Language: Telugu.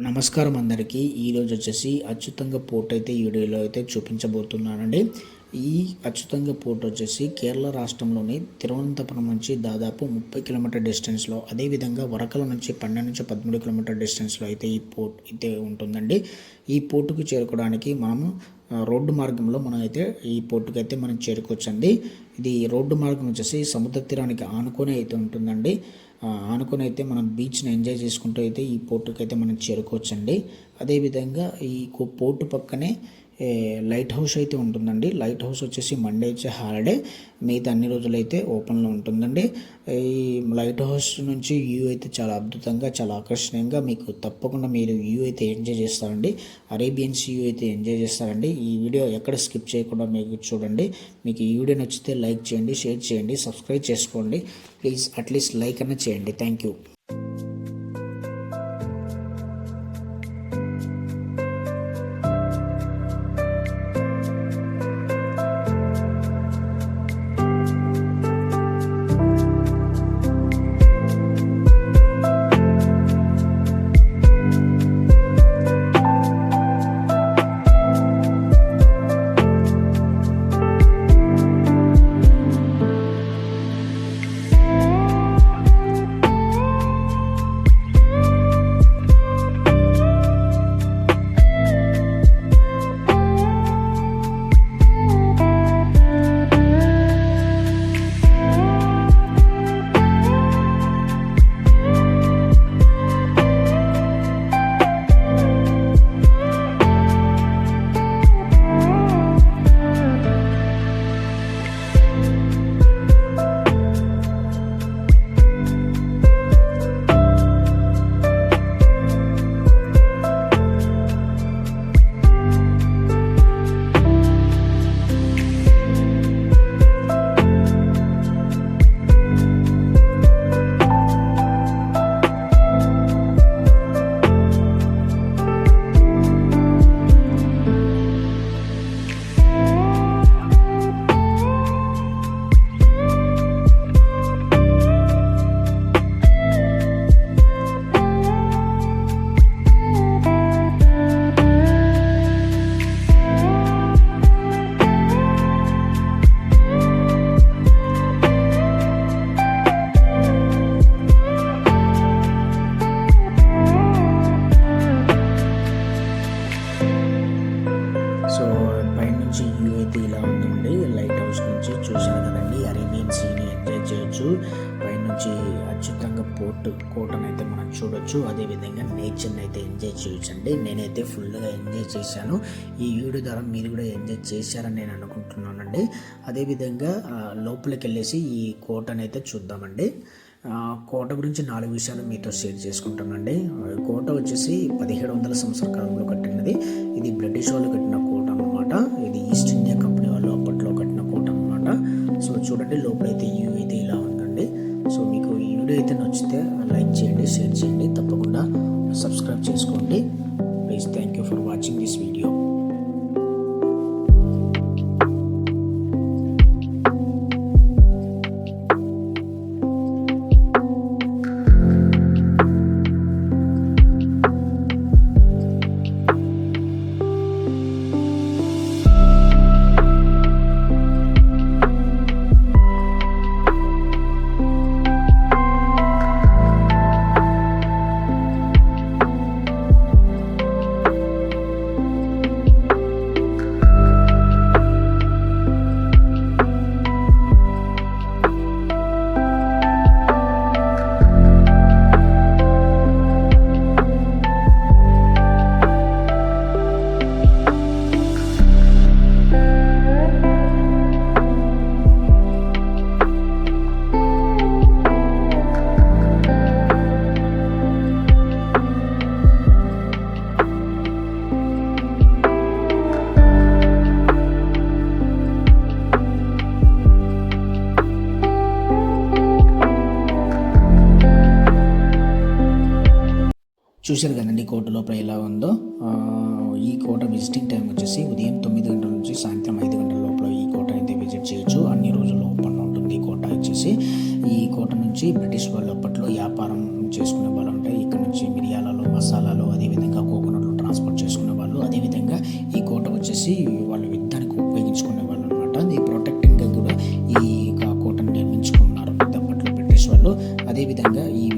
నమస్కారం అందరికీ. ఈరోజు వచ్చేసి అచ్యుతంగ పోర్ట్ అయితే ఈ వీడియోలో అయితే చూపించబోతున్నానండి. ఈ అచ్యుతంగ పోర్ట్ వచ్చేసి కేరళ రాష్ట్రంలోని తిరువనంతపురం నుంచి దాదాపు 30 కిలోమీటర్ డిస్టెన్స్లో, అదేవిధంగా వరకల నుంచి 12 నుంచి 13 కిలోమీటర్ డిస్టెన్స్లో అయితే ఈ పోర్ట్ అయితే ఉంటుందండి. ఈ పోర్టుకు చేరుకోవడానికి మనము రోడ్డు మార్గంలో మనం అయితే ఈ పోర్టుకు అయితే మనం చేరుకోవచ్చండి. ఇది రోడ్డు మార్గం వచ్చేసి సముద్ర తీరానికి ఆనుకొని అయితే ఉంటుందండి. ఆనుకొని అయితే మనం బీచ్ని ఎంజాయ్ చేసుకుంటూ అయితే ఈ పోర్టుకి అయితే మనం చేరుకోవచ్చండి. అదేవిధంగా ఈ పోర్టు పక్కనే లైట్ హౌస్ అయితే ఉంటుందండి. లైట్ హౌస్ వచ్చేసి మండే వచ్చే హాలిడే, మిగతా అన్ని రోజులైతే ఓపెన్లో ఉంటుందండి. ఈ లైట్ హౌస్ నుంచి వ్యూ అయితే చాలా అద్భుతంగా, చాలా ఆకర్షణీయంగా మీకు తప్పకుండా మీరు వ్యూ అయితే ఎంజాయ్ చేస్తారండి. అరేబియన్ సీ అయితే ఎంజాయ్ చేస్తారండి. ఈ వీడియో ఎక్కడ స్కిప్ చేయకుండా మీకు చూడండి. మీకు ఈ వీడియో నచ్చితే లైక్ చేయండి, షేర్ చేయండి, సబ్స్క్రైబ్ చేసుకోండి. ప్లీజ్ అట్లీస్ట్ లైక్ అన్న చేయండి. Thank you. సో పైనుంచి వ్యూ అయితే ఇలా ఉందండి. లైట్ హౌస్ నుంచి చూశాను కదండి, అరేబియన్ సీని ఎంజాయ్ చేయొచ్చు. పైనుంచి అచ్యుతంగ కోటను అయితే మనం చూడొచ్చు. అదేవిధంగా నేచర్ని అయితే ఎంజాయ్ చేయొచ్చండి. నేనైతే ఫుల్గా ఎంజాయ్ చేశాను. ఈ వీడియో ద్వారా మీరు కూడా ఎంజాయ్ చేశారని నేను అనుకుంటున్నానండి. అదేవిధంగా లోపలికి వెళ్ళేసి ఈ కోటను అయితే చూద్దామండి. కోట గురించి 4 విషయాలు మీతో షేర్ చేసుకుంటానండి. కోట వచ్చేసి 1700 సంవత్సరాల కాలంలో కట్టినది. ఇది బ్రిటిష్ వాళ్ళు కట్టిన కోట అన్నమాట. ఇది ఈస్ట్ ఇండియా కంపెనీ వాళ్ళు అప్పట్లో కట్టిన కోట అన్నమాట. సో చూడండి, లోపలైతే వ్యూ అయితే ఇలా ఉందండి. సో మీకు ఈ వీడియో అయితే నచ్చితే లైక్ చేయండి, షేర్ చేయండి, తప్పకుండా సబ్స్క్రైబ్ చేసుకోండి. Please thank you for watching this video. చూశారు కదండి కోట లోపల ఎలా ఉందో. ఈ కోట విజిటింగ్ టైం వచ్చేసి ఉదయం 9 గంటల నుంచి సాయంత్రం 5 గంటల లోపల ఈ కోట అయితే విజిట్ చేయొచ్చు. అన్ని రోజులు ఓపెన్ ఉంటుంది ఈ కోట వచ్చేసి. ఈ కోట నుంచి బ్రిటిష్ వాళ్ళు అప్పట్లో వ్యాపారం చేసుకునే వాళ్ళు ఉంటాయి. ఇక్కడ నుంచి మిరియాలలో, మసాలాలు, అదేవిధంగా వచ్చేసి వాళ్ళు యుద్ధానికి ఉపయోగించుకునే వాళ్ళు అనమాట. ఈ ప్రొటెక్టింగ్గా కూడా ఈ కోటను నిర్మించుకున్నారు అప్పట్లో బ్రిటిష్ వాళ్ళు. అదేవిధంగా ఈ